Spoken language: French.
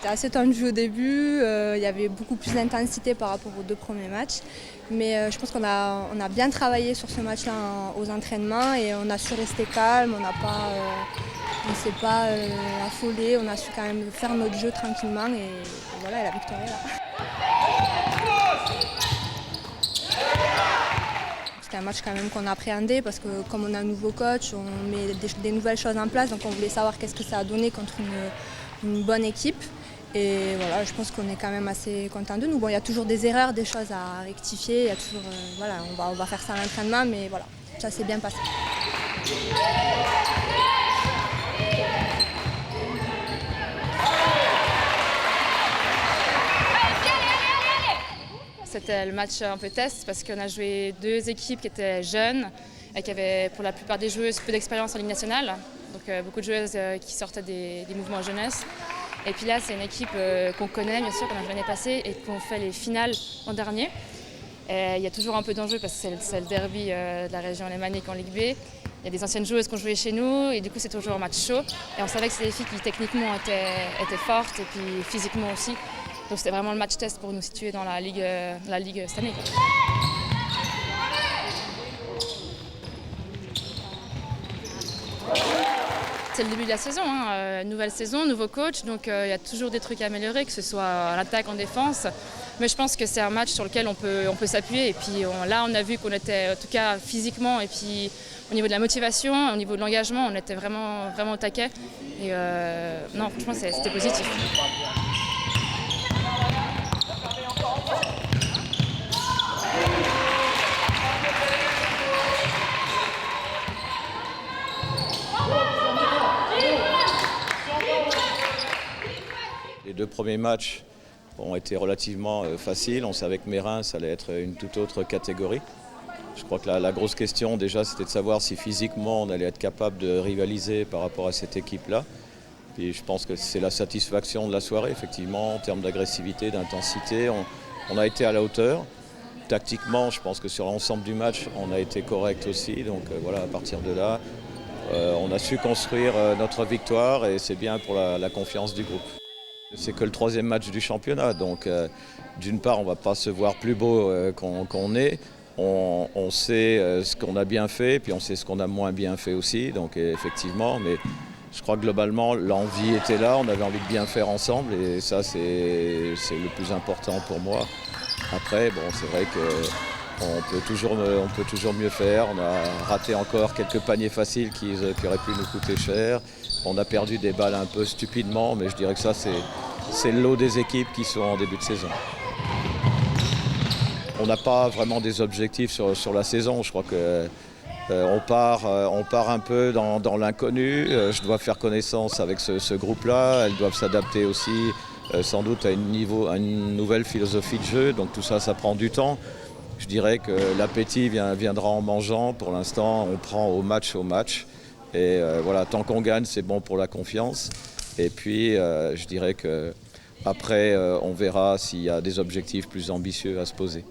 C'était assez tendu au début, il y avait beaucoup plus d'intensité par rapport aux 2 premiers matchs. Mais je pense qu'on a bien travaillé sur ce match-là aux entraînements et on a su rester calme, on ne s'est pas affolé, on a su quand même faire notre jeu tranquillement et voilà, la victoire est là. C'était un match quand même qu'on appréhendait parce que comme on a un nouveau coach, on met des nouvelles choses en place, donc on voulait savoir qu'est-ce que ça a donné contre une bonne équipe. Et voilà, je pense qu'on est quand même assez content de nous. Bon, il y a toujours des erreurs, des choses à rectifier, il y a toujours, voilà, on va faire ça à l'entraînement, mais voilà, ça s'est bien passé. C'était le match un peu test parce qu'on a joué 2 équipes qui étaient jeunes et qui avaient pour la plupart des joueuses peu d'expérience en Ligue nationale. Donc beaucoup de joueuses qui sortaient des mouvements jeunesse. Et puis là, c'est une équipe qu'on connaît, bien sûr, qu'on a joué l'année passée et qu'on fait les finales l'an dernier. Et il y a toujours un peu d'enjeu parce que c'est le derby de la région alémanique en Ligue B. Il y a des anciennes joueuses qui ont joué chez nous et du coup, c'est toujours un match chaud. Et on savait que c'était des filles qui techniquement étaient fortes et puis physiquement aussi. Donc c'était vraiment le match test pour nous situer dans la Ligue cette année. C'est le début de la saison, nouvelle saison, nouveau coach, donc il y a toujours des trucs à améliorer, que ce soit à l'attaque, en défense. Mais je pense que c'est un match sur lequel on peut s'appuyer. Et puis là, on a vu qu'on était, en tout cas physiquement, et puis au niveau de la motivation, au niveau de l'engagement, on était vraiment, vraiment au taquet. Et non, franchement, c'était positif. Les 2 premiers matchs ont été relativement faciles. On savait que Meyrin, ça allait être une toute autre catégorie. Je crois que la grosse question déjà, c'était de savoir si physiquement on allait être capable de rivaliser par rapport à cette équipe-là. Puis je pense que c'est la satisfaction de la soirée, effectivement, en termes d'agressivité, d'intensité. On a été à la hauteur. Tactiquement, je pense que sur l'ensemble du match, on a été correct aussi. Donc voilà, à partir de là, on a su construire notre victoire et c'est bien pour la confiance du groupe. C'est que le 3e match du championnat, donc d'une part on ne va pas se voir plus beau qu'on est, on sait ce qu'on a bien fait, puis on sait ce qu'on a moins bien fait aussi, donc effectivement, mais je crois que globalement l'envie était là, on avait envie de bien faire ensemble et ça c'est le plus important pour moi. Après, bon, c'est vrai qu'on peut toujours mieux faire, on a raté encore quelques paniers faciles qui auraient pu nous coûter cher. On a perdu des balles un peu stupidement, mais je dirais que ça, c'est le lot des équipes qui sont en début de saison. On n'a pas vraiment des objectifs sur la saison. Je crois qu'on part un peu dans l'inconnu. Je dois faire connaissance avec ce groupe-là. Elles doivent s'adapter aussi sans doute à une nouvelle philosophie de jeu. Donc tout ça, ça prend du temps. Je dirais que l'appétit viendra en mangeant. Pour l'instant, on prend au match. Et voilà, tant qu'on gagne, c'est bon pour la confiance. Et puis, je dirais qu'après, on verra s'il y a des objectifs plus ambitieux à se poser.